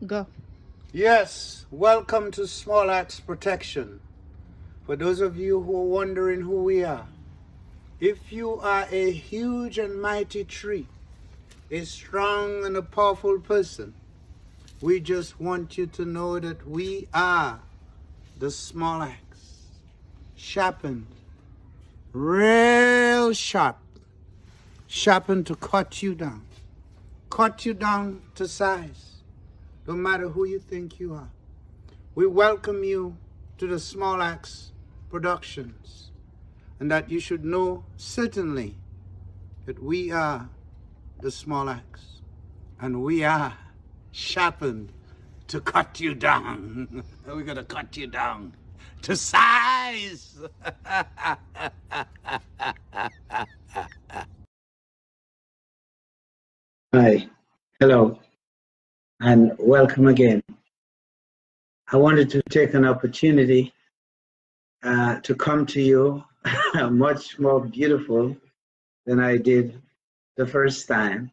Go. Yes, welcome to Small Axe Protection. For those of you who are wondering who we are, if you are a huge and mighty tree, a strong and a powerful person, we just want you to know that we are the small axe, sharpened, real sharp, sharpened to cut you down to size, no matter who you think you are. We welcome you to the Small Axe Productions, and that you should know certainly that we are the Small Axe, and we are sharpened to cut you down. We're going to cut you down to size. Hi, hello, and welcome again. I wanted to take an opportunity to come to you much more beautiful than I did the first time.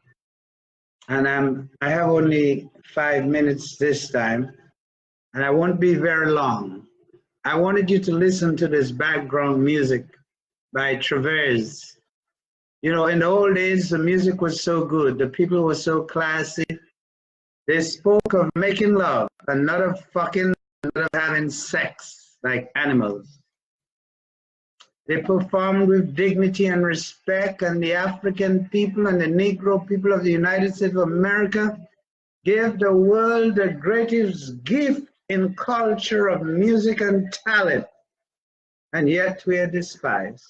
And I have only 5 minutes this time, and I won't be very long. I wanted you to listen to this background music by Travers. You know, in the old days, the music was so good, the people were so classy. They spoke of making love and not of fucking, not of having sex like animals. They performed with dignity and respect, and the African people and the Negro people of the United States of America gave the world the greatest gift in culture of music and talent, and yet we are despised.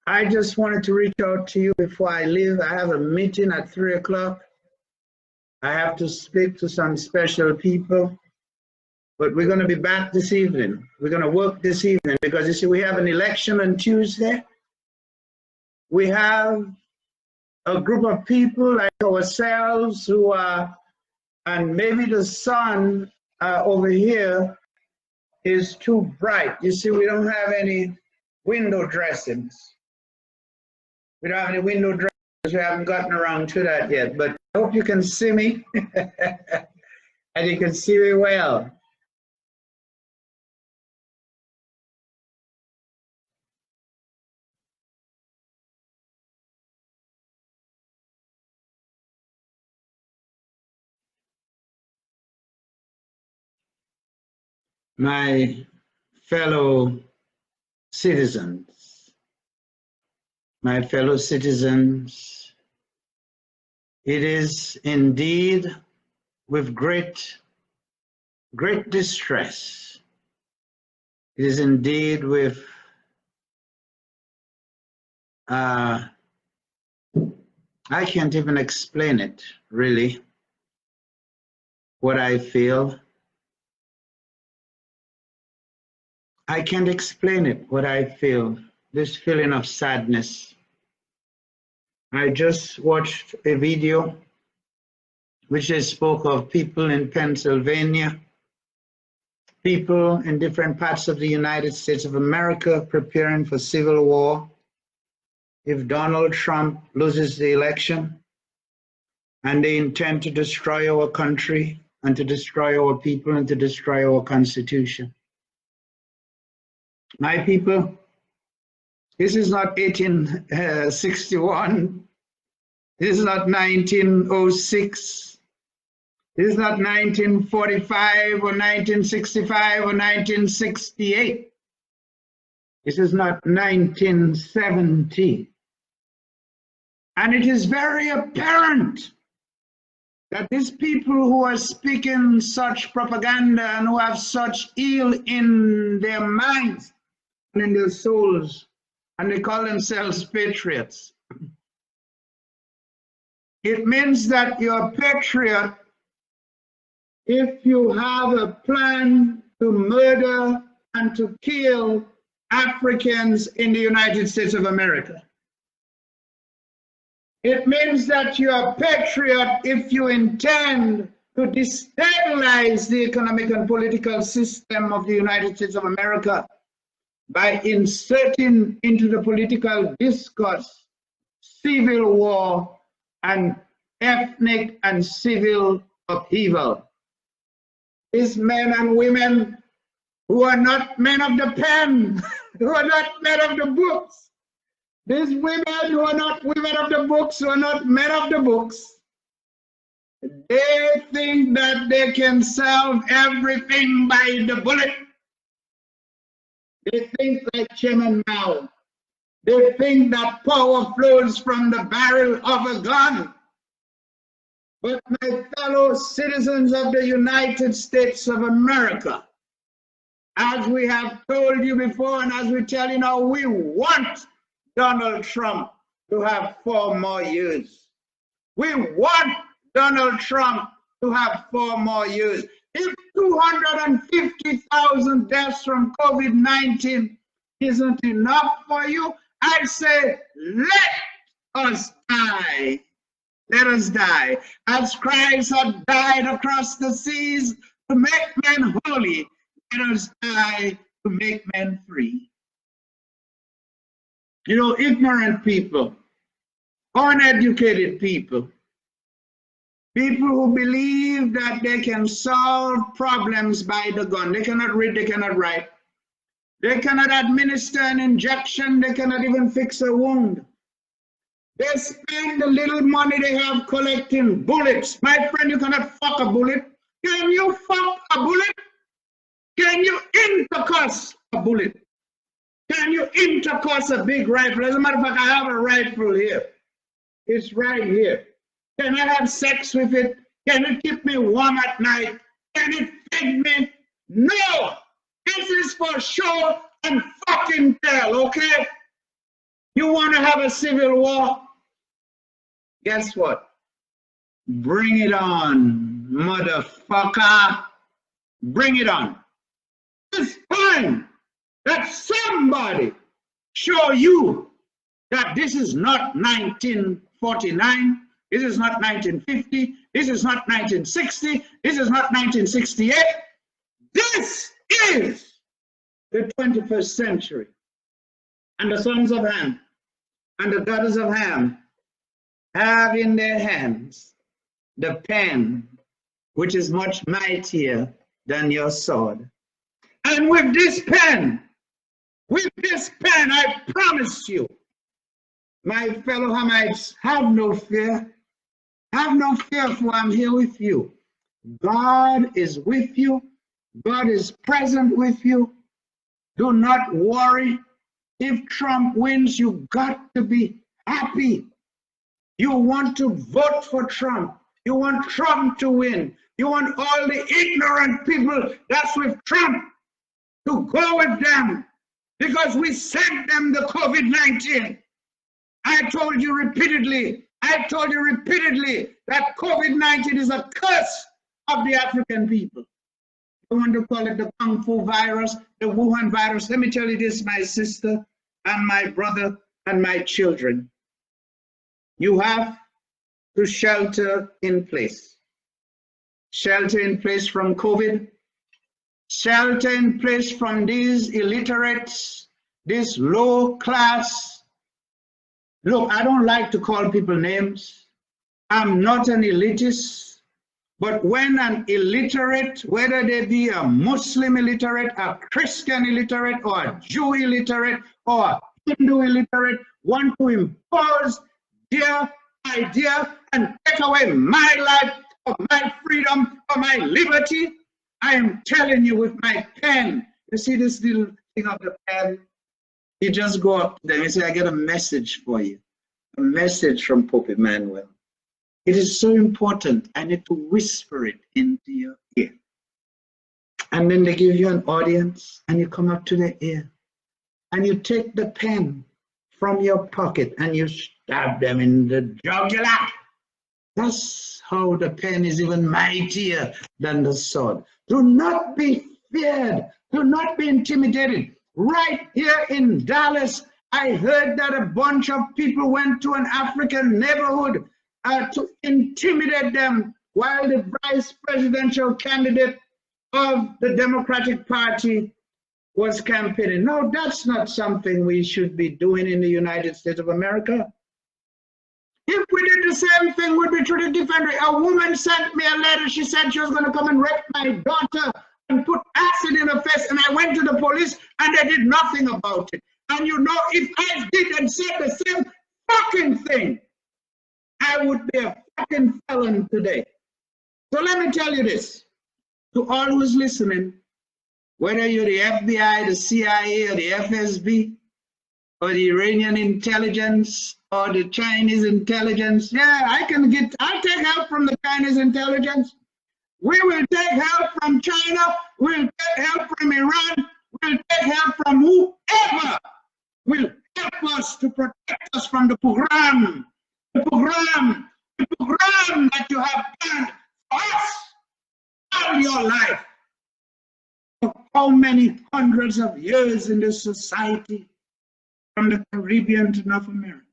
I just wanted to reach out to you before I leave. I have a meeting at 3 o'clock. I have to speak to some special people, but we're going to be back this evening. We're going to work this evening because you see, we have an election on Tuesday. We have a group of people like ourselves who are, and maybe the sun over here is too bright. You see, we don't have any window dressings. We don't have any window dressings. We haven't gotten around to that yet, but I hope you can see me and you can see me well. My fellow citizens, it is indeed with great distress. It is indeed with I can't even explain it, really, what I feel. I can't explain it, what I feel, this feeling of sadness. I just watched a video which they spoke of people in Pennsylvania, people in different parts of the United States of America preparing for civil war if Donald Trump loses the election, and they intend to destroy our country and to destroy our people and to destroy our Constitution. My people, this is not 1861. This is not 1906. This is not 1945 or 1965 or 1968. This is not 1970. And it is very apparent that these people who are speaking such propaganda and who have such ill in their minds and in their souls, and they call themselves patriots. It means that you're a patriot if you have a plan to murder and to kill Africans in the United States of America. It means that you're a patriot if you intend to destabilize the economic and political system of the United States of America by inserting into the political discourse civil war and ethnic and civil upheaval. These men and women who are not men of the pen, who are not men of the books, these women who are not women of the books, who are not men of the books, they think that they can solve everything by the bullet. They think like Chairman Mao. They think that power flows from the barrel of a gun. But my fellow citizens of the United States of America, as we have told you before and as we tell you now, we want Donald Trump to have 4 more years. We want Donald Trump to have 4 more years. If 250,000 deaths from COVID-19 isn't enough for you, I say, let us die. Let us die. As Christ had died across the seas to make men holy, let us die to make men free. You know, ignorant people, uneducated people, people who believe that they can solve problems by the gun. They cannot read, they cannot write. They cannot administer an injection, they cannot even fix a wound. They spend the little money they have collecting bullets. My friend, you cannot fuck a bullet. Can you fuck a bullet? Can you intercuss a bullet? Can you intercuss a big rifle? As a matter of fact, I have a rifle here. It's right here. Can I have sex with it? Can it keep me warm at night? Can it feed me? No! This is for show and fucking tell, okay? You want to have a civil war? Guess what? Bring it on, motherfucker. Bring it on. It's time that somebody show you that this is not 1949, this is not 1950, this is not 1960, this is not 1968. This is the 21st century. And the sons of Ham and the daughters of Ham have in their hands the pen, which is much mightier than your sword. And with this pen, I promise you, my fellow Hamites, have no fear. Have no fear, for I'm here with you. God is with you. God is present with you. Do not worry. If Trump wins, you got to be happy. You want to vote for Trump. You want Trump to win. You want all the ignorant people that's with Trump to go with them, because we sent them the COVID-19. I told you repeatedly that COVID-19 is a curse of the African people. You want to call it the Kung Fu virus, the Wuhan virus. Let me tell you this, my sister and my brother and my children. You have to shelter in place. Shelter in place from COVID. Shelter in place from these illiterates, this low class. Look, I don't like to call people names. I'm not an elitist, but when an illiterate, whether they be a Muslim illiterate, a Christian illiterate, or a Jew illiterate, or a Hindu illiterate, want to impose their idea and take away my life, or my freedom, or my liberty, I am telling you with my pen. You see this little thing of the pen? You just go up to them and say, I get a message for you. A message from Pope Emmanuel. It is so important. I need to whisper it into your ear. And then they give you an audience and you come up to their ear. And you take the pen from your pocket and you stab them in the jugular. That's how the pen is even mightier than the sword. Do not be feared. Do not be intimidated. Right here in Dallas, I heard that a bunch of people went to an African neighborhood to intimidate them while the vice presidential candidate of the Democratic Party was campaigning. No, that's not something we should be doing in the United States of America. If we did the same thing, we'd be treated differently. A woman sent me a letter. She said she was going to come and rape my daughter and put acid in her face. And I went to the police and they did nothing about it. And you know, if I did and said the same fucking thing, I would be a fucking felon today. So let me tell you this, to all who's listening, whether you're the FBI, the CIA, or the FSB, or the Iranian intelligence, or the Chinese intelligence, yeah, I'll take help from the Chinese intelligence. We will take help from China, we'll take help from Iran, we'll take help from whoever will help us to protect us from the program that you have planned for us all your life. For how many hundreds of years in this society, from the Caribbean to North America,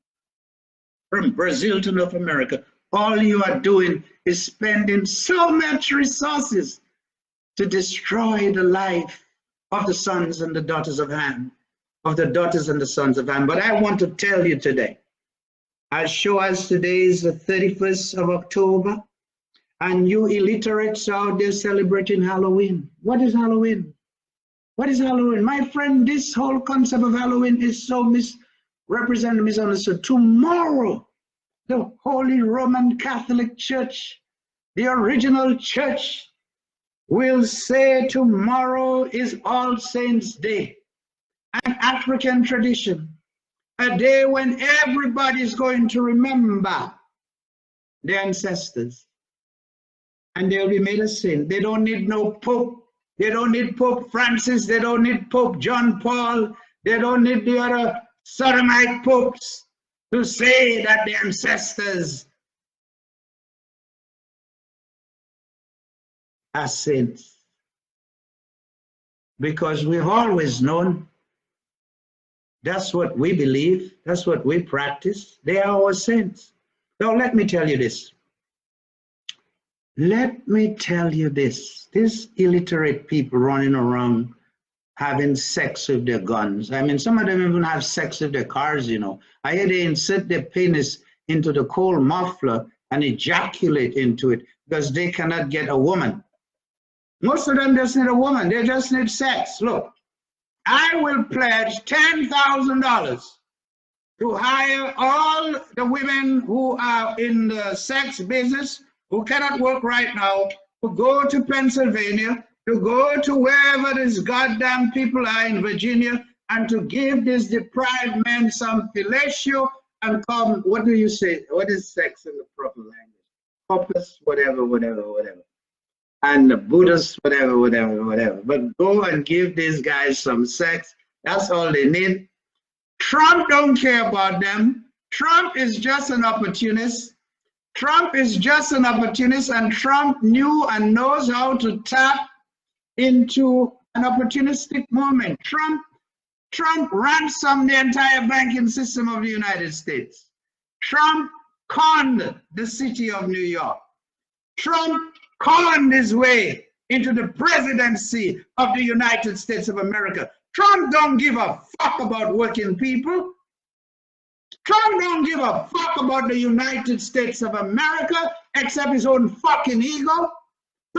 from Brazil to North America, all you are doing is spending so much resources to destroy the life of the sons and the daughters of Ham, of the daughters and the sons of Ham. But I want to tell you today, as sure as today is the 31st of October, and you illiterates out there celebrating Halloween. What is Halloween? What is Halloween? My friend, this whole concept of Halloween is so misrepresented, misunderstood. Tomorrow, the Holy Roman Catholic Church, the original church, will say tomorrow is All Saints' Day, an African tradition, a day when everybody is going to remember their ancestors. And they'll be made a saint. They don't need no Pope. They don't need Pope Francis. They don't need Pope John Paul. They don't need the other sodomite popes to say that the ancestors are saints. Because we've always known that's what we believe, that's what we practice. They are our saints. Now let me tell you this. Let me tell you this. These illiterate people running around having sex with their guns. I mean, some of them even have sex with their cars, you know. I hear they insert their penis into the coal muffler and ejaculate into it because they cannot get a woman. Most of them just need a woman. They just need sex. Look, I will pledge $10,000 to hire all the women who are in the sex business, who cannot work right now, to go to Pennsylvania, to go to wherever these goddamn people are in Virginia, and to give these deprived men some fellatio and come, what do you say? What is sex in the proper language? Corpus, whatever. And the Buddhists, whatever. But go and give these guys some sex. That's all they need. Trump don't care about them. Trump is just an opportunist. Trump is just an opportunist, and Trump knew and knows how to tap into an opportunistic moment. Trump ransomed the entire banking system of the United States. Trump conned the city of New York. Trump conned his way into the presidency of the United States of America. Trump don't give a fuck about working people. Trump don't give a fuck about the United States of America except his own fucking ego.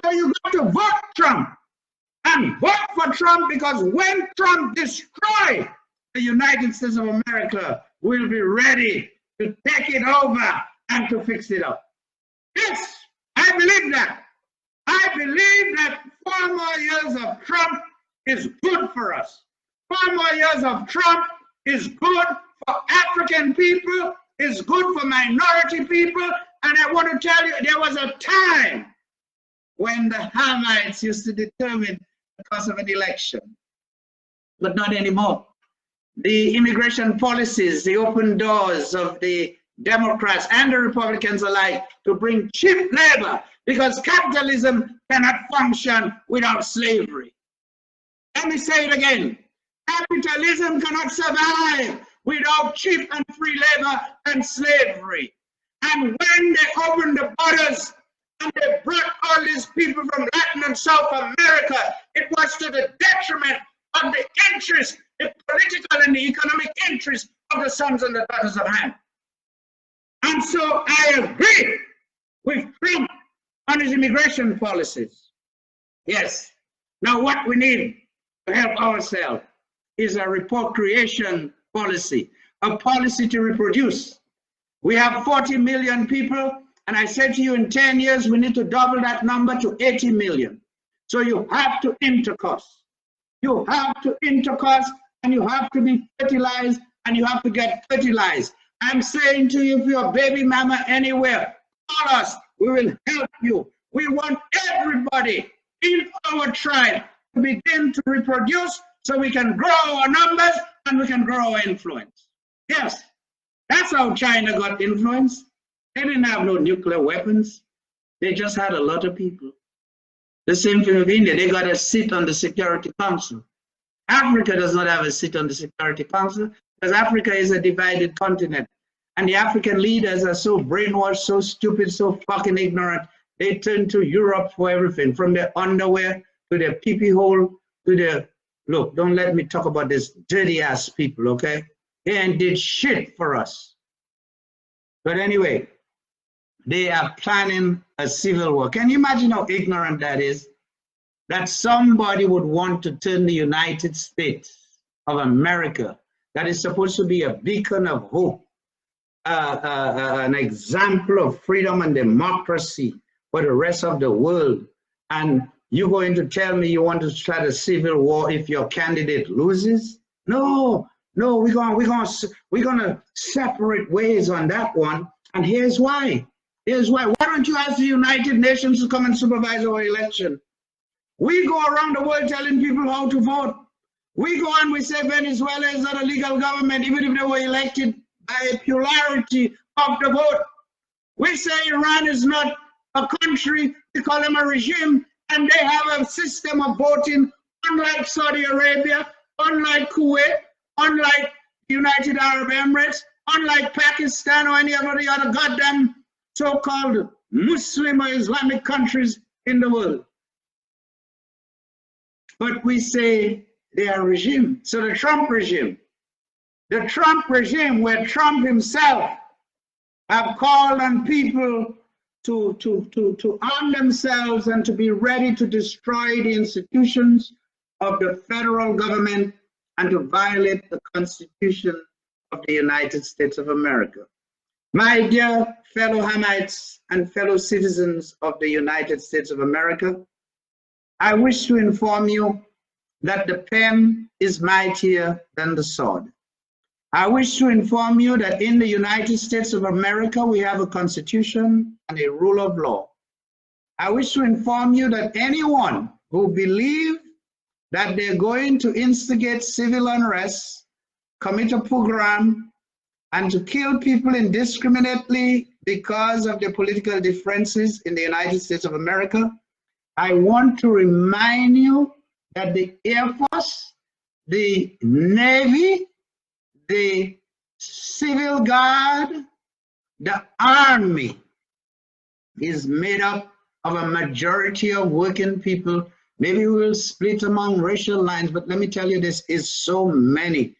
So you got to vote Trump and vote for Trump, because when Trump destroys the United States of America, we'll be ready to take it over and to fix it up. Yes, I believe that. I believe that 4 more years of Trump is good for us. 4 more years of Trump is good for African people, is good for minority people. And I want to tell you, there was a time when the Hamites used to determine the course of an election, but not anymore. The immigration policies, the open doors of the Democrats and the Republicans alike to bring cheap labor, because capitalism cannot function without slavery. Let me say it again. Capitalism cannot survive without cheap and free labor and slavery. And when they opened the borders and they brought all these people from Latin and South America, it was to the detriment of the interest, the political and the economic interest of the sons and the daughters of Ham. And so I agree with Trump on his immigration policies. Yes. Now what we need to help ourselves is a reprocreation policy, a policy to reproduce. We have 40 million people, and I said to you in 10 years, we need to double that number to 80 million. So you have to intercourse. You have to intercourse, and you have to be fertilized, and you have to get fertilized. I'm saying to you, if you're a baby mama anywhere, call us. We will help you. We want everybody in our tribe to begin to reproduce so we can grow our numbers and we can grow our influence. Yes, that's how China got influence. They didn't have no nuclear weapons. They just had a lot of people. The same thing with India. They got a seat on the Security Council. Africa does not have a seat on the Security Council because Africa is a divided continent. And the African leaders are so brainwashed, so stupid, so fucking ignorant. They turn to Europe for everything, from their underwear to their pee-pee hole to their, look, don't let me talk about this dirty ass people, okay? They ain't did shit for us. But anyway, they are planning a civil war. Can you imagine how ignorant that is? That somebody would want to turn the United States of America, that is supposed to be a beacon of hope, an example of freedom and democracy for the rest of the world. And you're going to tell me you want to start a civil war if your candidate loses? No, no, we're gonna separate ways on that one. And here's why. Here's why. Why don't you ask the United Nations to come and supervise our election? We go around the world telling people how to vote. We go and we say Venezuela is not a legal government, even if they were elected by a plurality of the vote. We say Iran is not a country, we call them a regime, and they have a system of voting unlike Saudi Arabia, unlike Kuwait, unlike the United Arab Emirates, unlike Pakistan or any of the other goddamn so-called Muslim or Islamic countries in the world. But we say they are a regime. So the Trump regime where Trump himself have called on people to arm themselves and to be ready to destroy the institutions of the federal government and to violate the Constitution of the United States of America. My dear fellow Hamites and fellow citizens of the United States of America, I wish to inform you that the pen is mightier than the sword. I wish to inform you that in the United States of America, we have a constitution and a rule of law. I wish to inform you that anyone who believes that they're going to instigate civil unrest, commit a pogrom, and to kill people indiscriminately because of their political differences in the United States of America, I want to remind you that the Air Force, the Navy, the Civil Guard, the Army is made up of a majority of working people. Maybe we'll split among racial lines, but let me tell you, this is so many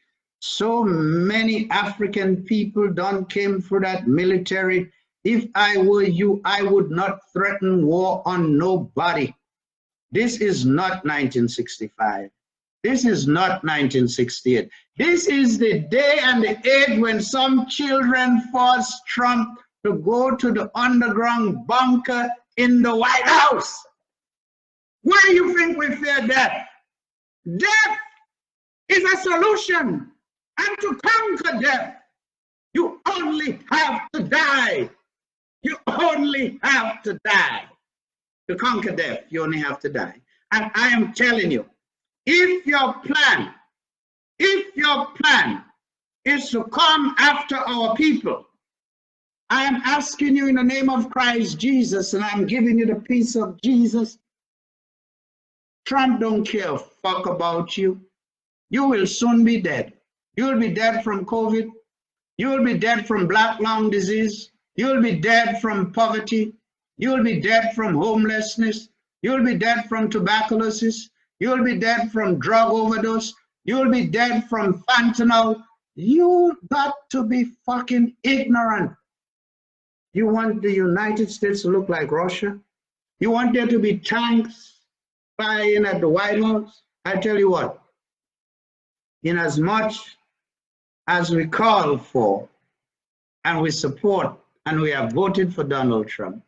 African people done came through that military. If I were you, I would not threaten war on nobody. This is not 1965. This is not 1968. This is the day and the age when some children forced Trump to go to the underground bunker in the White House. Why do you think we fear death? Death is a solution. And to conquer death, you only have to die. You only have to die. To conquer death, you only have to die. And I am telling you, if your plan is to come after our people, I am asking you in the name of Christ Jesus, and I'm giving you the peace of Jesus. Trump don't care a fuck about you. You will soon be dead. You will be dead from COVID. You will be dead from black lung disease. You will be dead from poverty. You will be dead from homelessness. You will be dead from tuberculosis. You will be dead from drug overdose. You will be dead from fentanyl. You got to be fucking ignorant. You want the United States to look like Russia? You want there to be tanks flying at the White House? I tell you what, in as much as we call for and we support and we have voted for Donald Trump,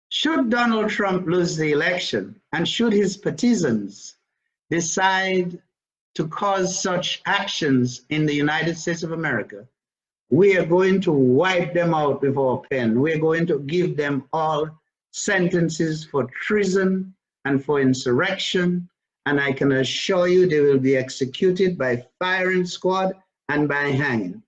should Donald Trump lose the election and should his partisans decide to cause such actions in the United States of America, we are going to wipe them out with our pen. We are going to give them all sentences for treason and for insurrection, and I can assure you they will be executed by firing squad and by hanging.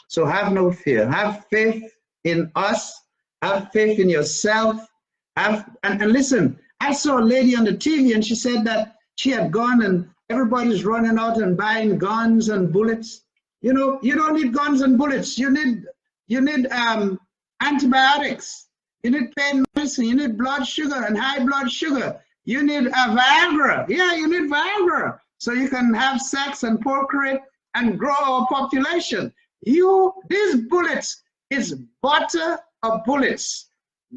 So have no fear. Have faith in us. Have faith in yourself. And listen, I saw a lady on the TV and she said that she had gone and everybody's running out and buying guns and bullets. You know, you don't need guns and bullets. You need antibiotics. You need pain medicine. You need blood sugar and high blood sugar. You need Viagra. Yeah, you need Viagra so you can have sex and procreate and grow our population. These bullets is butter of bullets.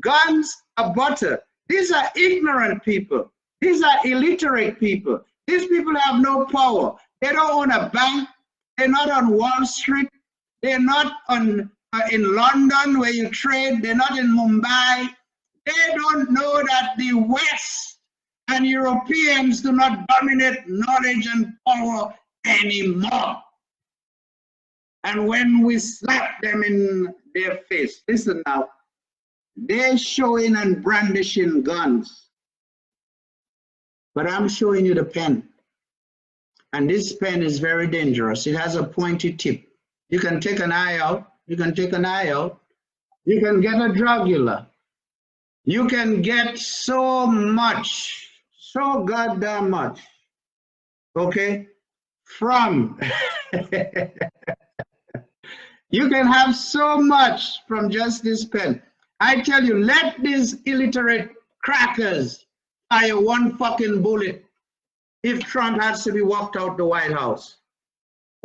Guns are butter. These are ignorant people. These are illiterate people. These people have no power. They don't own a bank. They're not on Wall Street. They're not in London where you trade. They're not in Mumbai. They don't know that the West and Europeans do not dominate knowledge and power anymore. And when we slap them in their face, listen now, they're showing and brandishing guns. But I'm showing you the pen. And this pen is very dangerous. It has a pointy tip. You can take an eye out. You can take an eye out. You can get a jugular. You can get so much, so goddamn much, okay, from, you can have so much from just this pen. I tell you, let these illiterate crackers fire one fucking bullet if Trump has to be walked out the White House.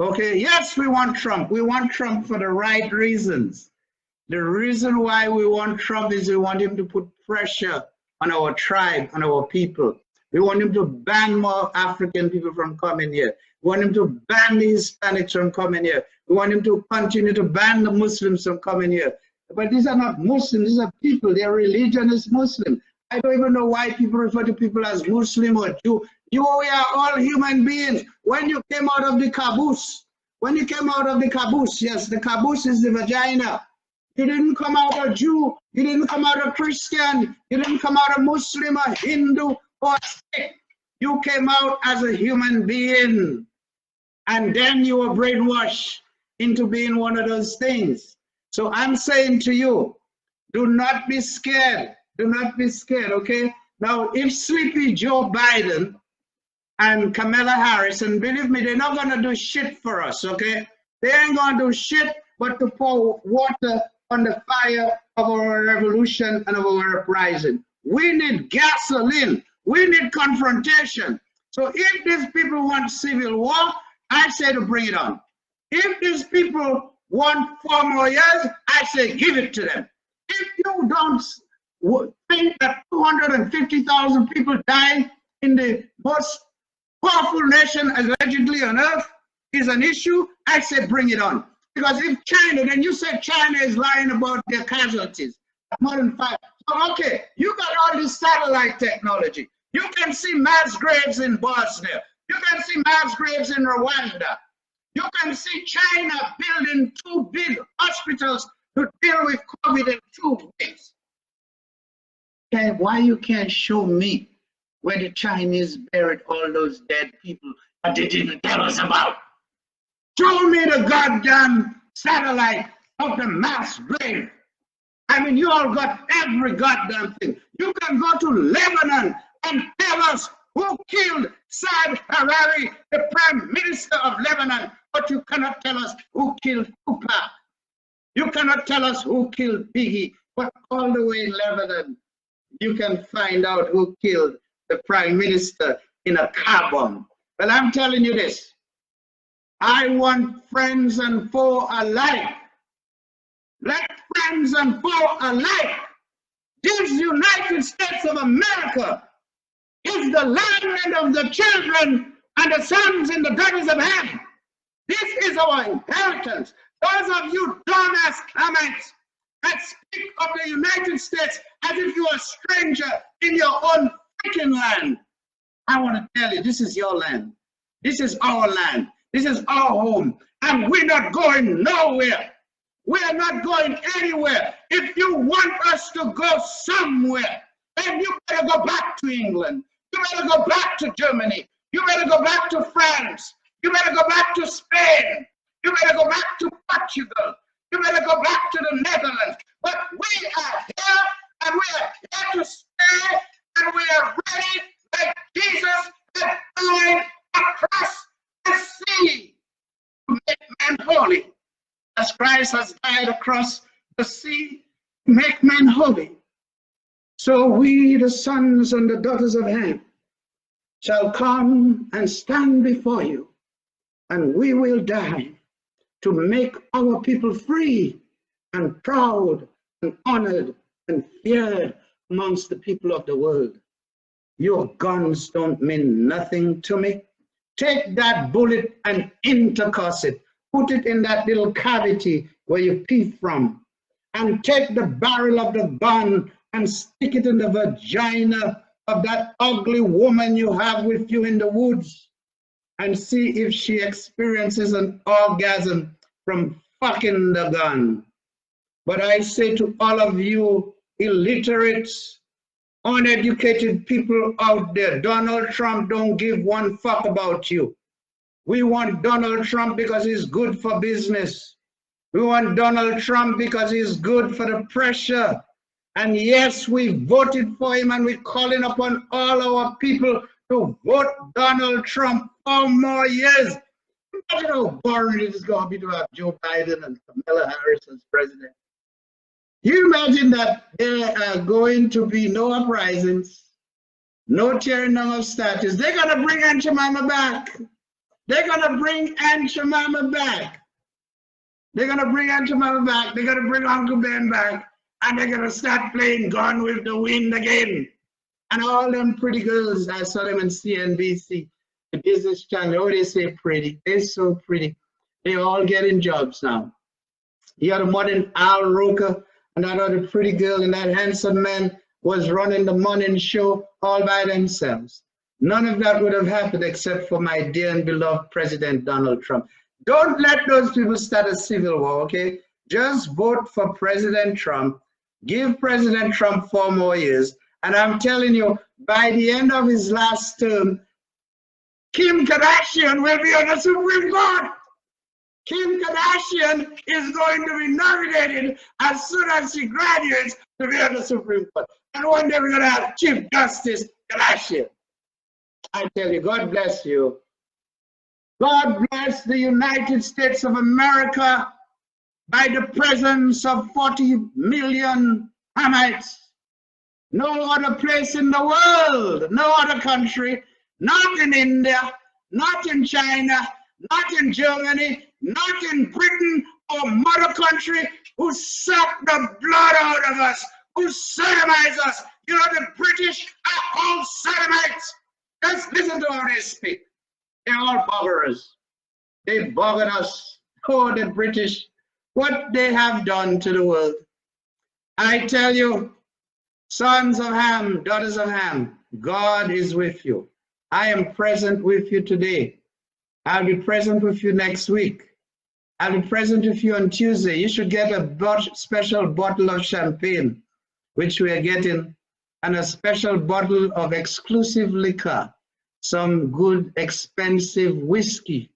Okay, yes, we want Trump. We want Trump for the right reasons. The reason why we want Trump is we want him to put pressure on our tribe, on our people. We want him to ban more African people from coming here. We want him to ban the Hispanics from coming here. We want him to continue to ban the Muslims from coming here. But these are not Muslims, these are people. Their religion is Muslim. I don't even know why people refer to people as Muslim or Jew. We are all human beings. When you came out of the caboose, yes, the caboose is the vagina. You didn't come out a Jew, you didn't come out a Christian, you didn't come out a Muslim, a Hindu, or a Sikh. You came out as a human being. And then you were brainwashed into being one of those things. So I'm saying to you, do not be scared. Do not be scared, okay? Now, if Sleepy Joe Biden and Kamala Harris, and believe me, they're not gonna do shit for us, okay? They ain't gonna do shit but to pour water on the fire of our revolution and of our uprising. We need gasoline. We need confrontation. So if these people want civil war, I say to bring it on. If these people want 4 more years, I say give it to them. If you don't think that 250,000 people died in the most powerful nation allegedly on earth is an issue, I say bring it on. Because if China, then you said China is lying about their casualties, more than 5. So okay, you got all this satellite technology. You can see mass graves in Bosnia. You can see mass graves in Rwanda. You can see China building 2 big hospitals to deal with COVID in 2 weeks. Okay, why you can't show me where the Chinese buried all those dead people that they didn't tell us about? Show me the goddamn satellite of the mass grave. I mean, you all got every goddamn thing. You can go to Lebanon and tell us who killed Saad Hariri, the Prime Minister of Lebanon, but you cannot tell us who killed Tupac. You cannot tell us who killed Biggie, but all the way in Lebanon, you can find out who killed the Prime Minister in a car bomb. Well, I'm telling you this. I want friends and foe alike. like friends and foe alike. This United States of America is the land of the children and the sons and the daughters of heaven. This is our inheritance. Those of you dumbass comments that speak of the United States as if you are a stranger in your own freaking land, I want to tell you, this is your land. This is our land. This is our home. And we're not going nowhere. We're not going anywhere. If you want us to go somewhere, then you better go back to England. You better go back to Germany. You better go back to France. You better go back to Spain. You better go back to Portugal. You better go back to the Netherlands. But we are here, and we are here to stay, and we are ready, like Jesus had died across the sea to make man holy. As Christ has died across the sea to make man holy. So we, the sons and the daughters of Ham, shall come and stand before you, and we will die to make our people free and proud and honored and feared amongst the people of the world. Your guns don't mean nothing to me. Take that bullet and intercuss it. Put it in that little cavity where you pee from. And take the barrel of the gun and stick it in the vagina of that ugly woman you have with you in the woods. And see if she experiences an orgasm from fucking the gun. But I say to all of you illiterates, uneducated people out there, Donald Trump don't give one fuck about you. We want Donald Trump because he's good for business. We want Donald Trump because he's good for the pressure. And yes, we voted for him, and we're calling upon all our people to vote Donald Trump 4 more years. Imagine how boring it is going to be to have Joe Biden and Kamala Harris as president. You imagine that there are going to be no uprisings, no tearing down of statues. They're going to bring Aunt Jemima back. They're going to bring Aunt Jemima back. They're going to bring Aunt Jemima back. They're going to bring Uncle Ben back. And they're going to start playing Gone with the Wind again. And all them pretty girls, I saw them in CNBC, the business channel. Oh, they say pretty. They're so pretty. They're all getting jobs now. You had a modern Al Roker, and that other pretty girl and that handsome man was running the morning show all by themselves. None of that would have happened except for my dear and beloved President Donald Trump. Don't let those people start a civil war, okay? Just vote for President Trump. Give President Trump 4 more years. And I'm telling you, by the end of his last term, Kim Kardashian will be on the Supreme Court. Kim Kardashian is going to be nominated as soon as she graduates to be on the Supreme Court. And one day we're going to have Chief Justice Kardashian. I tell you, God bless you. God bless the United States of America by the presence of 40 million Hamites. No other place in the world, no other country, not in India, not in China, not in Germany, not in Britain or mother country, who suck the blood out of us, who sodomize us. You know, the British are all sodomites. Just listen to how they speak. They're all buggerers. They buggered us. Oh, the British, what they have done to the world. I tell you, sons of Ham, daughters of Ham, God is with you. I am present with you today. I'll be present with you next week. I'll be present with you on Tuesday. You should get a special bottle of champagne, which we are getting, and a special bottle of exclusive liquor, some good expensive whiskey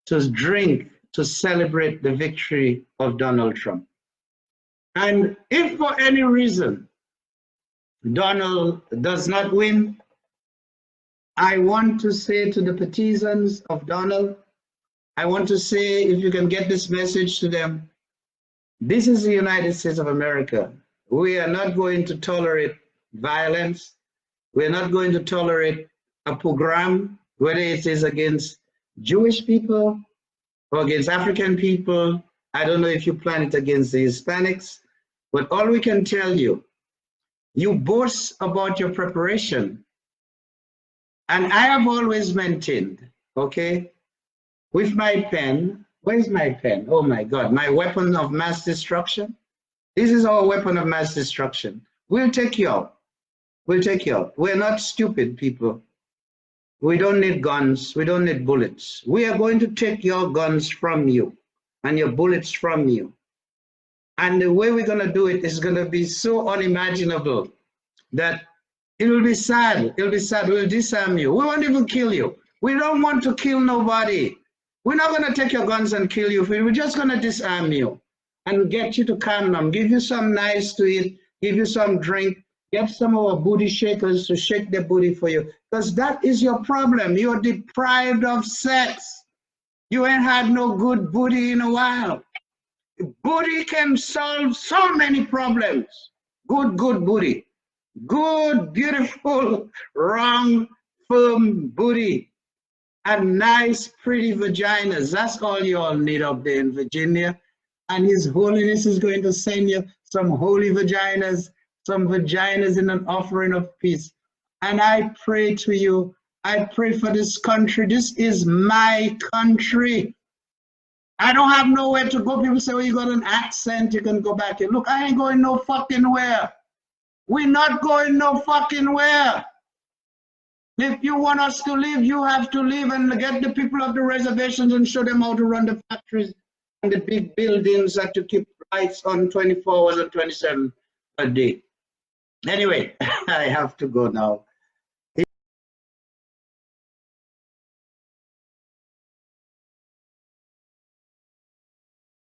to drink to celebrate the victory of Donald Trump. And if for any reason Donald does not win, I want to say to the partisans of Donald, I want to say, if you can get this message to them, this is the United States of America. We are not going to tolerate violence. We're not going to tolerate a pogrom, whether it is against Jewish people or against African people I don't know if you plan it against the Hispanics, but all we can tell you, you boast about your preparation. And I have always maintained, okay, with my pen, where's my pen? Oh my God, my weapon of mass destruction. This is our weapon of mass destruction. We'll take you out. We'll take you out. We're not stupid people. We don't need guns. We don't need bullets. We are going to take your guns from you and your bullets from you. And the way we're going to do it is going to be so unimaginable that it will be sad. It will be sad. We'll disarm you. We won't even kill you. We don't want to kill nobody. We're not going to take your guns and kill you. We're just going to disarm you and get you to calm down, give you some nice to eat, give you some drink, get some of our booty shakers to shake their booty for you. Because that is your problem. You're deprived of sex. You ain't had no good booty in a while. Booty can solve so many problems. Good booty. Good, beautiful, wrong, firm booty. And nice, pretty vaginas. That's all you all need up there in Virginia. And His Holiness is going to send you some holy vaginas, some vaginas in an offering of peace. And I pray to you, I pray for this country. This is my country. I don't have nowhere to go. People say, well, you got an accent, you can go back here. Look, I ain't going no fucking where. We're not going no fucking where. If you want us to live, you have to live and get the people of the reservations and show them how to run the factories and the big buildings that to keep lights on 24 hours and 27 a day. Anyway, I have to go now.